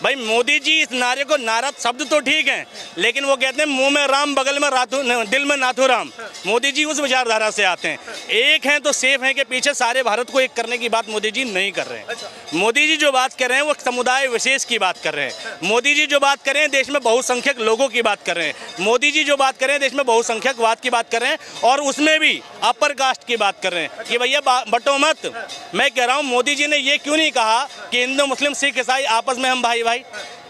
भाई मोदी जी इस नारे को, नारा शब्द तो ठीक है, लेकिन वो कहते हैं मुंह में राम बगल में दिल में नाथुराम। मोदी जी उस विचारधारा से आते हैं। एक हैं तो सेफ हैं के पीछे सारे भारत को एक करने की बात मोदी जी नहीं कर रहे हैं। मोदी जी जो बात कर रहे हैं वो समुदाय विशेष की बात कर रहे हैं। मोदी जी जो बात कर रहे हैं देश में बहुसंख्यक लोगों की बात कर रहे हैं। मोदी जी जो बात कर रहे हैं देश में बहुसंख्यकवाद की बात कर रहे हैं, और उसमें भी अपर कास्ट की बात कर रहे हैं कि भैया बटो मत। मैं कह रहा हूँ मोदी जी ने ये क्यों नहीं कहा कि हिंदू मुस्लिम सिख ईसाई आपस में हम भाई भाई,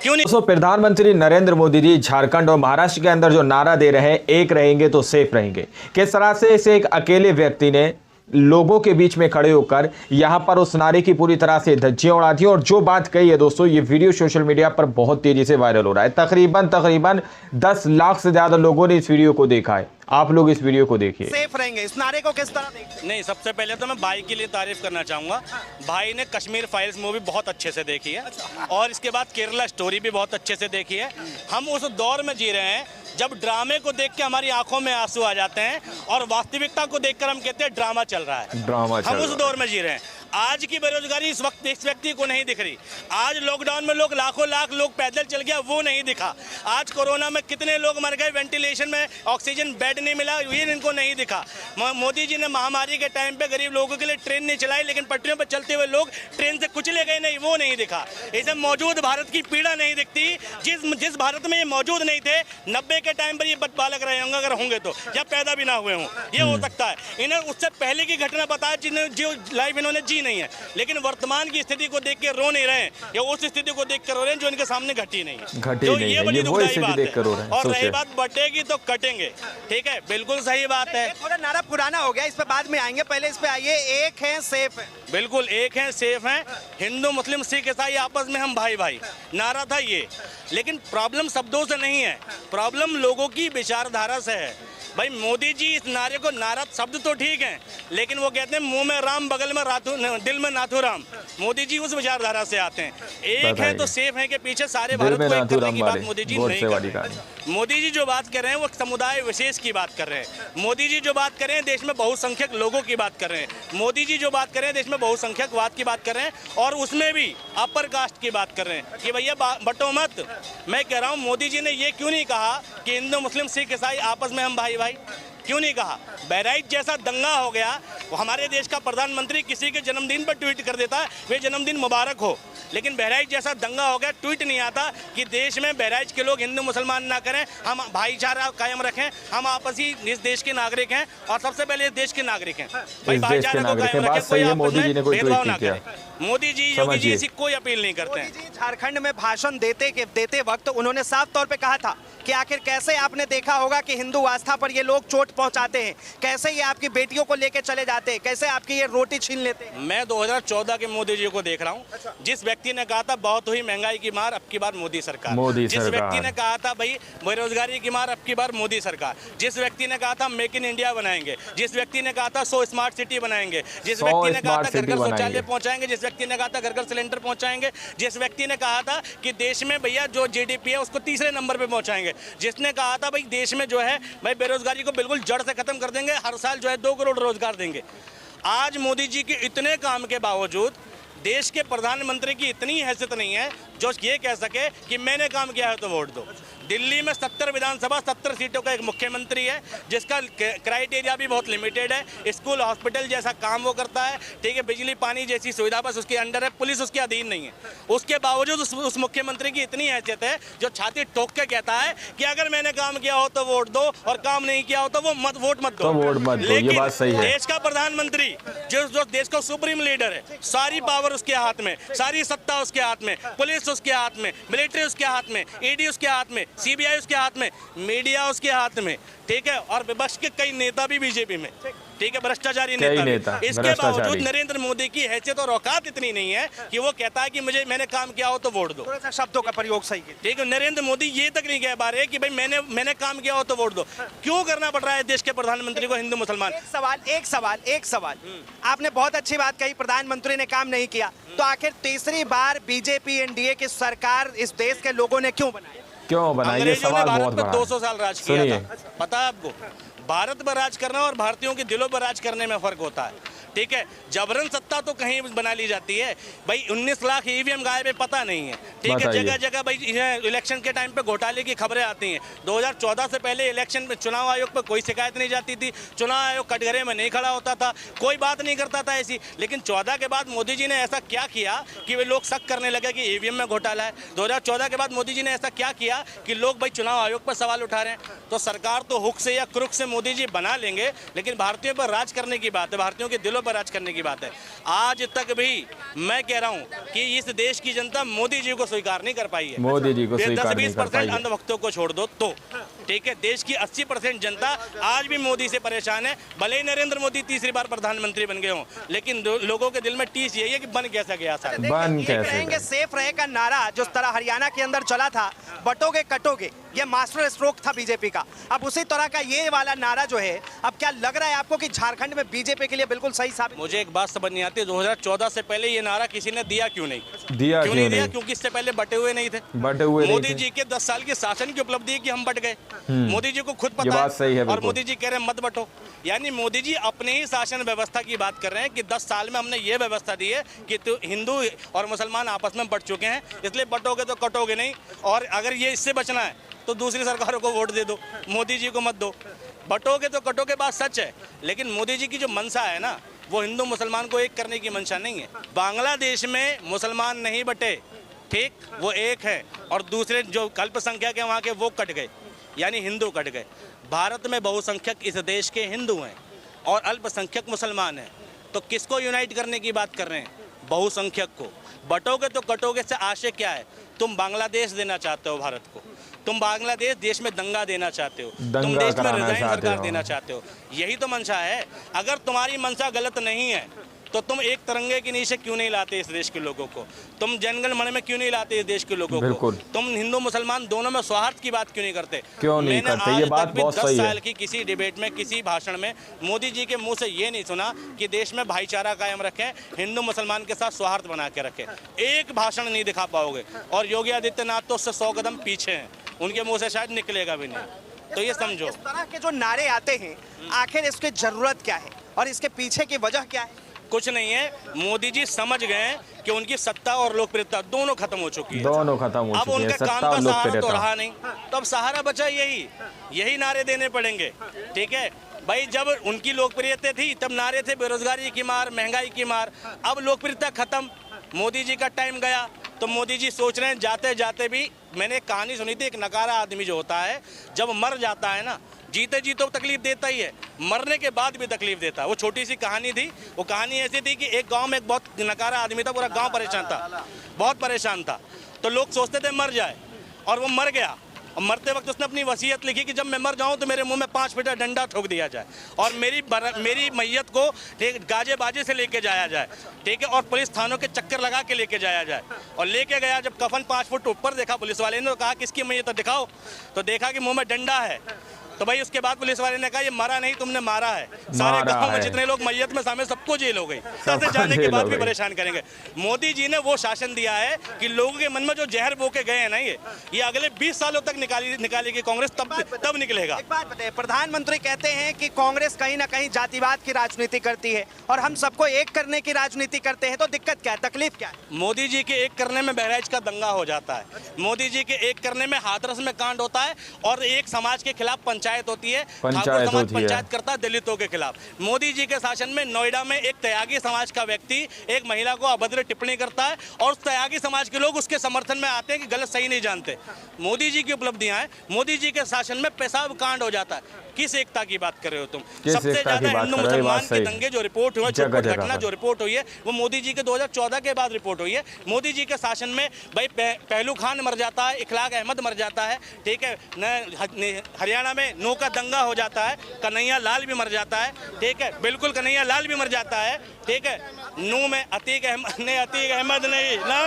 क्यों नहीं? प्रधानमंत्री नरेंद्र मोदी जी झारखंड और महाराष्ट्र के अंदर जो नारा दे रहे हैं, एक रहेंगे तो सेफ रहेंगे, किस तरह से इसे एक अकेले व्यक्ति ने लोगों के बीच में खड़े होकर यहां पर उस नारे की पूरी तरह से धज्जियां उड़ा दी। और जो बात कही है दोस्तों, ये वीडियो सोशल मीडिया पर बहुत तेजी से वायरल हो रहा है। तकरीबन 10 लाख से ज्यादा लोगों ने इस वीडियो को देखा है। आप लोग इस वीडियो को देखिए। सेफ रहेंगे, इस नारे को किस तरह देखते हैं? नहीं, सबसे पहले तो मैं भाई के लिए तारीफ करना चाहूँगा। भाई ने कश्मीर फाइल्स मूवी बहुत अच्छे से देखी है, और इसके बाद केरला स्टोरी भी बहुत अच्छे से देखी है। हम उस दौर में जी रहे हैं जब ड्रामे को देख के हमारी आंखों में आंसू आ जाते हैं, और वास्तविकता को देखकर हम कहते हैं ड्रामा चल रहा है। हम उस दौर में जी रहे हैं। आज की बेरोजगारी इस वक्त इस व्यक्ति को नहीं दिख रही। आज लॉकडाउन में लोग लाखों लाख लोग पैदल चल गया, वो नहीं दिखा। आज कोरोना में कितने लोग मर गए, वेंटिलेशन में ऑक्सीजन बेड नहीं मिला, ये इनको नहीं दिखा। मोदी जी ने महामारी के टाइम पे गरीब लोगों के लिए ट्रेन नहीं चलाई, लेकिन पटरियों पर चलते हुए लोग ट्रेन से कुचले गए नहीं, वो नहीं दिखा। इसे मौजूद भारत की पीड़ा नहीं दिखती, जिस भारत में ये मौजूद नहीं थे। 90 के टाइम पर ये बालक रहे होंगे, अगर होंगे तो, या पैदा भी ना हुए हों, ये हो सकता है। इन्हें उससे पहले की घटना बताया जिन्हें जो लाइफ इन्होंने जी नहीं है, लेकिन वर्तमान की स्थिति को देख के रो नहीं रहे हैं, या उस स्थिति को देख कर रो रहे हैं जो इनके सामने घटी नहीं है। तो ये बड़ी दुखदाई बात है। और रही बात बटेगी तो कटेंगे, ठीक है, बिल्कुल सही बात है। थोड़ा नारा पुराना हो गया, इस पे बाद में आएंगे, पहले इस पे आइए। एक है सेफ है, बिल्कुल एक हैं सेफ हैं, हिंदू मुस्लिम सिख ईसाई आपस में हम भाई भाई, नारा था ये। लेकिन प्रॉब्लम शब्दों से नहीं है, प्रॉब्लम लोगों की विचारधारा से है। भाई मोदी जी इस नारे को, नारा शब्द तो ठीक है, लेकिन वो कहते हैं मुंह में राम बगल में दिल में नाथुराम। मोदी जी उस विचारधारा से आते हैं। एक हैं तो सेफ हैं के पीछे सारे भारत को एक करने की बात मोदी जी नहीं कर रहे हैं। मोदी जी जो बात कर रहे हैं वो समुदाय विशेष की बात कर रहे हैं। मोदी जी जो बात कर रहे हैं देश में बहुसंख्यक लोगों की बात कर रहे हैं। मोदी जी जो बात कर रहे हैं देश में बहुसंख्यकवाद की बात कर रहे हैं, और उसमें भी अपर कास्ट की बात कर रहे हैं कि भैया बटो मत। मैं कह रहा हूँ मोदी जी ने ये क्यों नहीं कहा कि हिंदू मुस्लिम सिख ईसाई आपस में हम भाई भाई, क्यों नहीं कहा? बहराइच जैसा दंगा हो गया, वो हमारे देश का प्रधानमंत्री किसी के जन्मदिन पर ट्वीट कर देता है वे जन्मदिन मुबारक हो, लेकिन बहराइच जैसा दंगा हो गया, ट्वीट नहीं आता कि देश में बहराइच के लोग हिंदू मुसलमान ना करें, हम भाईचारा कायम रखें, हम आपसी इस देश के नागरिक हैं, और सबसे पहले इस देश के नागरिक हैं। भाई भाईचारा को कायम रखें, कोई आपस में भेदभाव ना करे। मोदी जी, योगी जी ऐसी कोई अपील नहीं करते हैं। मोदी जी झारखंड में भाषण देते वक्त उन्होंने साफ तौर पे कहा था कि आखिर कैसे आपने देखा होगा कि हिंदू आस्था पर ये लोग चोट पहुंचाते हैं, कैसे ये आपकी बेटियों को लेके चले जाते हैं, कैसे आपकी ये रोटी छीन लेते हैं। मैं 2014 के मोदी जी को देख रहा हूँ। जिस व्यक्ति ने कहा था बहुत हुई महंगाई की मार, अब की बार मोदी सरकार। जिस व्यक्ति ने कहा था भाई बेरोजगारी की मार, अब की बार मोदी सरकार। जिस व्यक्ति ने कहा था मेक इन इंडिया बनाएंगे, जिस व्यक्ति ने कहा था 100 स्मार्ट सिटी बनाएंगे, जिस व्यक्ति ने कहा था घर घर शौचालय पहुंचाएंगे, जिस व्यक्ति ने कहा था घर घर सिलेंडर पहुंचाएंगे, जिस व्यक्ति ने कहा था कि देश में भैया जो जीडीपी है उसको तीसरे नंबर पे पहुंचाएंगे, जिसने कहा था भाई देश में जो है भाई बेरोजगारी को बिल्कुल जड़ से खत्म कर देंगे, हर साल जो है 2 करोड़ रोजगार देंगे। आज मोदी जी के इतने काम के बावजूद देश के प्रधानमंत्री की इतनी हैसियत नहीं है जो ये कह सके कि मैंने काम किया है तो वोट दो। दिल्ली में 70 विधानसभा 70 सीटों का एक मुख्यमंत्री है, जिसका क्राइटेरिया भी बहुत लिमिटेड है। स्कूल हॉस्पिटल जैसा काम वो करता है, ठीक है, बिजली पानी जैसी सुविधा बस उसके अंडर है, पुलिस उसके अधीन नहीं है। उसके बावजूद उस मुख्यमंत्री की इतनी हैसियत है जो छाती ठोक के कहता है कि अगर मैंने काम किया हो तो वोट दो, और काम नहीं किया हो तो वो वोट मत दो। लेकिन देश का प्रधानमंत्री जो देश का सुप्रीम लीडर है, सारी पावर उसके हाथ में, सारी सत्ता उसके हाथ में, पुलिस उसके हाथ में, मिलिट्री उसके हाथ में, ईडी उसके हाथ में, सीबीआई उसके हाथ में, मीडिया उसके हाथ में, ठीक है, और विपक्ष के कई नेता भी बीजेपी में, ठीक है, भ्रष्टाचारी नेता। इसके बावजूद नरेंद्र मोदी की हैसियत और औकात इतनी नहीं है कि वो कहता है कि मैंने काम किया हो तो वोट दो। थोड़ा सा शब्दों का प्रयोग सही है, ठीक है। नरेंद्र मोदी ये तक नहीं कह पा रहे कि भाई मैंने काम किया हो तो वोट दो। क्यों करना पड़ रहा है देश के प्रधानमंत्री को हिंदू मुसलमान? एक सवाल आपने बहुत अच्छी बात कही, प्रधानमंत्री ने काम नहीं किया, तो आखिर तीसरी बार बीजेपी एनडीए की सरकार इस देश के लोगों ने क्यों बनाई? ये सवाल बहुत बड़ा है। 200 साल राज किया था, पता है आपको? भारत पर राज करना और भारतीयों के दिलों पर राज करने में फर्क होता है, ठीक है, जबरन सत्ता तो कहीं बना ली जाती है भाई। 19 लाख ईवीएम गायब है, पता नहीं है, ठीक है। जगह जगह भाई इलेक्शन के टाइम पे घोटाले की खबरें आती हैं। 2014 से पहले इलेक्शन में चुनाव आयोग पर कोई शिकायत नहीं जाती थी, चुनाव आयोग कटघरे में नहीं खड़ा होता था, कोई बात नहीं करता था ऐसी। लेकिन 14 के बाद मोदी जी ने ऐसा क्या किया कि वे लोग शक करने लगे कि ईवीएम में घोटाला है। 2014 के बाद मोदी जी ने ऐसा क्या किया कि लोग भाई चुनाव आयोग पर सवाल उठा रहे हैं। तो सरकार तो हुक से या क्रुक से मोदी जी बना लेंगे, लेकिन भारतीयों पर राज करने की बात है, भारतीयों के दिलों पर राज करने की बात है। आज तक भी मैं कह रहा हूं कि इस देश की जनता मोदी जी को स्वीकार नहीं कर पाई है। मोदी जी को स्वीकार नहीं कर पाई है। 10-20% अंधभक्तों को छोड़ दो तो, ठीक है। देश की 80% जनता आज भी मोदी से परेशान है। भले ही नरेंद्र मोदी तीसरी बार प्रधानमंत्री बन गए हों, लेकिन लोगों के दिल में टीस यही है कि बन कैसा गया सर। बन कैसे रहेंगे, सेफ रहे का नारा जिस तरह हरियाणा के अंदर चला था, बटोगे कटोगे, ये मास्टर स्ट्रोक था बीजेपी का। अब उसी तरह का ये वाला नारा जो है, अब क्या लग रहा है आपको कि झारखंड में बीजेपी के लिए बिल्कुल सही साबित? मुझे एक बात समझ नहीं आती, 2014 से पहले ये नारा किसी ने दिया क्यों नहीं? क्यों नहीं दिया? क्योंकि इससे पहले बटे हुए नहीं थे, बटे हुए नहीं थे। मोदी जी के 10 साल के शासन की उपलब्धि है कि हम बट गए। मोदी जी को खुद पता बात सही है, और मोदी जी कह रहे हैं मत बटो। यानी मोदी जी अपने ही शासन व्यवस्था की बात कर रहे हैं कि 10 साल में हमने ये व्यवस्था दी है कि तो हिंदू और मुसलमान आपस में बट चुके हैं, इसलिए बटोगे तो कटोगे नहीं। और अगर ये इससे बचना है तो दूसरी सरकारों को वोट दे दो, मोदी जी को मत दो। बटोगे तो कटोगे, बात सच है। लेकिन मोदी जी की जो मंशा है ना, वो हिंदू मुसलमान को एक करने की मंशा नहीं है। बांग्लादेश में मुसलमान नहीं बटे, ठीक, वो एक है, और दूसरे जो अल्पसंख्यक है वहाँ के वो कट गए, यानी हिंदू कट गए। भारत में बहुसंख्यक इस देश के हिंदू हैं और अल्पसंख्यक मुसलमान हैं। तो किसको यूनाइट करने की बात कर रहे हैं? बहुसंख्यक को। बटोगे तो कटोगे से आशय क्या है? तुम बांग्लादेश देना चाहते हो भारत को, तुम बांग्लादेश देश में दंगा देना चाहते हो, तुम देश में रिजाइन सरकार देना चाहते हो, यही तो मंशा है। अगर तुम्हारी मंशा गलत नहीं है तो तुम एक तिरंगे के नीचे क्यों नहीं लाते इस देश के लोगों को? तुम जनगण मन में क्यों नहीं लाते इस देश के लोगों को? तुम हिंदू मुसलमान दोनों में सौहार्द की बात क्यों नहीं करते? क्यों नहीं करते? ये बात बहुत सही है। 10 साल की किसी डिबेट में, किसी भाषण में मोदी जी के मुंह से ये नहीं सुना कि देश में भाईचारा कायम रखें, हिंदू मुसलमान के साथ सौहार्द बना के रखें। एक भाषण नहीं दिखा पाओगे। और योगी आदित्यनाथ तो उससे 100 कदम पीछे हैं, उनके मुंह से शायद निकलेगा भी नहीं। तो ये समझो, इस तरह के जो नारे आते हैं, आखिर इसकी जरूरत क्या है और इसके पीछे की वजह क्या है? कुछ नहीं है। मोदी जी समझ गए कि उनकी सत्ता और लोकप्रियता दोनों खत्म हो चुकी है, दोनों खत्म हो अब चुकी है। उनका काम का सहारा तो रहा नहीं, तो अब सहारा बचा यही नारे देने पड़ेंगे, ठीक है भाई। जब उनकी लोकप्रियता थी तब नारे थे बेरोजगारी की मार, महंगाई की मार। अब लोकप्रियता खत्म, मोदी जी का टाइम गया, तो मोदी जी सोच रहे हैं जाते जाते भी। मैंने एक कहानी सुनी थी, एक नकारा आदमी जो होता है जब मर जाता है ना, जीते जी तो तकलीफ देता ही है, मरने के बाद भी तकलीफ देता है। वो छोटी सी कहानी थी। वो कहानी ऐसी थी कि एक गांव में एक बहुत नकारा आदमी था, पूरा गांव परेशान था, बहुत परेशान था। तो लोग सोचते थे मर जाए, और वो मर गया। और मरते वक्त उसने अपनी वसीयत लिखी कि जब मैं मर जाऊं तो मेरे मुंह में 5 फीटा डंडा ठोक दिया जाए, और मेरी मैयत को गाजे बाजे से लेके जाया जाए, ठीक है, और पुलिस थानों के चक्कर लगा के लेके जाया जाए। और लेके गया, जब कफन 5 फुट ऊपर देखा पुलिस वाले ने, तो कहा किसकी मैयत है दिखाओ, तो देखा कि मुंह में डंडा है। तो भाई उसके बाद पुलिस वाले ने कहा ये मरा नहीं, तुमने मारा है। सारे गांव में जितने लोग मैयत में शामिल सबको जेल हो गई, सबसे जाने के बाद भी परेशान करेंगे। मोदी जी ने वो शासन दिया है कि लोगों के मन में जो जहर बो के गए हैं ना, ये अगले 20 सालों तक निकालेगी कांग्रेस, तब निकलेगा। एक बात बताइए, प्रधानमंत्री कहते हैं कि कांग्रेस कहीं ना कहीं जातिवाद की राजनीति करती है और हम सबको एक करने की राजनीति करते हैं, तो दिक्कत क्या है, तकलीफ क्या है? मोदी जी के एक करने में बहराइच का दंगा हो जाता है, मोदी जी के एक करने में हाथरस में कांड होता है, और एक समाज के खिलाफ पंचायत होती है, ठाकुर समाज पंचायत करता है दलितों के खिलाफ। मोदी जी के शासन में नोएडा में एक त्यागी समाज का व्यक्ति एक महिला को अभद्र टिप्पणी करता है, और उस त्यागी समाज के लोग उसके समर्थन में आते हैं कि गलत सही नहीं जानते। मोदी जी की उपलब्धियां हैं, मोदी जी के शासन में पेशाब कांड हो जाता है। किस एकता की बात कर रहे हो तुम? सबसे ज्यादा हिंदू मुसलमान के दंगे जो रिपोर्ट हुए, घटना जो रिपोर्ट हुई है, वो मोदी जी के 2014 के बाद रिपोर्ट हुई है। मोदी जी के शासन में भाई पहलू खान मर जाता है, इखलाक अहमद मर जाता है, ठीक है, हरियाणा में नौ का दंगा हो जाता है, कन्हैया लाल भी मर जाता है, ठीक है, बिल्कुल कन्हैया लाल भी मर जाता है, ठीक है। नू में अतीक अहमद नहीं ना,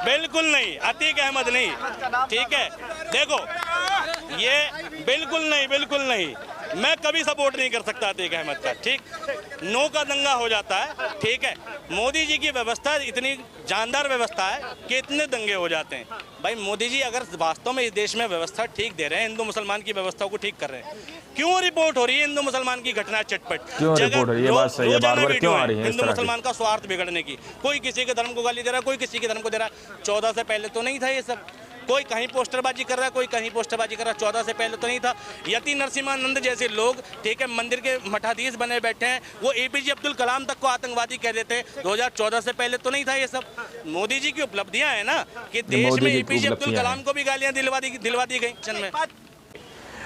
बिल्कुल नहीं, अतीक अहमद नहीं, ठीक है। देखो ये बिल्कुल नहीं, मैं कभी सपोर्ट नहीं कर सकता अतीक अहमद का, ठीक। नो का दंगा हो जाता है, ठीक है। मोदी जी की व्यवस्था इतनी जानदार व्यवस्था है कि इतने दंगे हो जाते हैं। भाई मोदी जी अगर वास्तव में इस देश में व्यवस्था ठीक दे रहे हैं, हिंदू मुसलमान की व्यवस्था को ठीक कर रहे हैं, क्यों रिपोर्ट हो रही है हिंदू मुसलमान की घटना चटपट? क्यों रिपोर्ट हो रही है? ये बात सही है, बार-बार क्यों आ रही है हिंदू मुसलमान का स्वार्थ बिगड़ने की? कोई किसी के धर्म को गाली दे रहा है, कोई किसी के धर्म को दे रहा है। 14 से पहले तो नहीं था ये सब। कोई कहीं पोस्टरबाजी कर रहा है, कोई कहीं पोस्टरबाजी कर रहा है। 14 से पहले तो नहीं था। यति नरसिम्हानंद जैसे लोग, ठीक है, मंदिर के मठाधीश बने बैठे हैं, वो एपीजे अब्दुल कलाम तक को आतंकवादी कह देते हैं। 2014 से पहले तो नहीं था ये सब। मोदी जी की उपलब्धियां हैं ना कि देश में एपीजे अब्दुल कलाम को भी गालियां दिलवा दी गई में।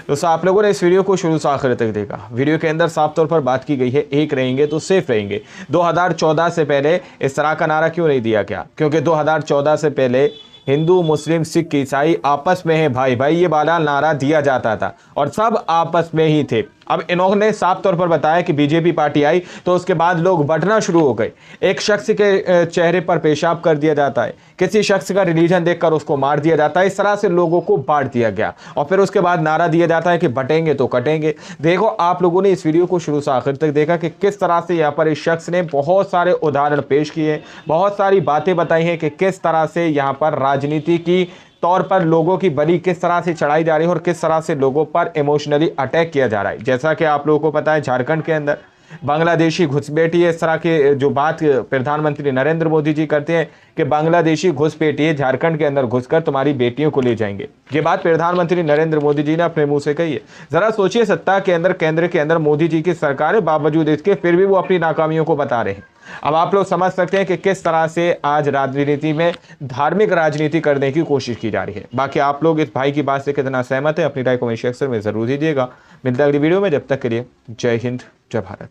तो आप लोगों ने इस वीडियो को शुरू से आखिर तक देखा। वीडियो के अंदर साफ तौर पर बात की गई है, एक रहेंगे तो सेफ रहेंगे। 2014 से पहले इस तरह का नारा क्यों नहीं दिया गया? क्योंकि 2014 से पहले हिंदू, मुस्लिम, सिख, ईसाई आपस में है भाई भाई, ये वाला नारा दिया जाता था और सब आपस में ही थे। अब इन्होंने साफ तौर पर बताया कि बीजेपी पार्टी आई तो उसके बाद लोग बंटना शुरू हो गए। एक शख्स के चेहरे पर पेशाब कर दिया जाता है, किसी शख्स का रिलीजन देखकर उसको मार दिया जाता है। इस तरह से लोगों को बांट दिया गया और फिर उसके बाद नारा दिया जाता है कि बटेंगे तो कटेंगे। देखो आप लोगों ने इस वीडियो को शुरू से आखिर तक देखा कि किस तरह से यहाँ पर इस शख्स ने बहुत सारे उदाहरण पेश किए, बहुत सारी बातें बताई हैं कि किस तरह से यहाँ पर राजनीति की तौर पर लोगों की बलि किस तरह से चढ़ाई जा रही है और किस तरह से लोगों पर इमोशनली अटैक किया जा रहा है। जैसा कि आप लोगों को पता है, झारखंड के अंदर बांग्लादेशी घुसपैठी है। इस तरह के जो बात प्रधानमंत्री नरेंद्र मोदी जी करते हैं कि बांग्लादेशी घुसपैठी झारखंड के अंदर घुसकर तुम्हारी बेटियों को ले जाएंगे। ये बात प्रधानमंत्री नरेंद्र मोदी जी ने अपने मुंह से कही है। जरा सोचिए, सत्ता के अंदर, केंद्र के अंदर मोदी जी की सरकार है, बावजूद इसके फिर भी वो अपनी नाकामियों को बता रहे हैं। अब आप लोग समझ सकते हैं कि किस तरह से आज राजनीति में धार्मिक राजनीति करने की कोशिश की जा रही है। बाकी आप लोग इस भाई की बात से कितना सहमत है, अपनी राय कमेंट सेक्शन में जरूर दीजिएगा। मिलता है अगली वीडियो में, जब तक के लिए जय हिंद, जय भारत।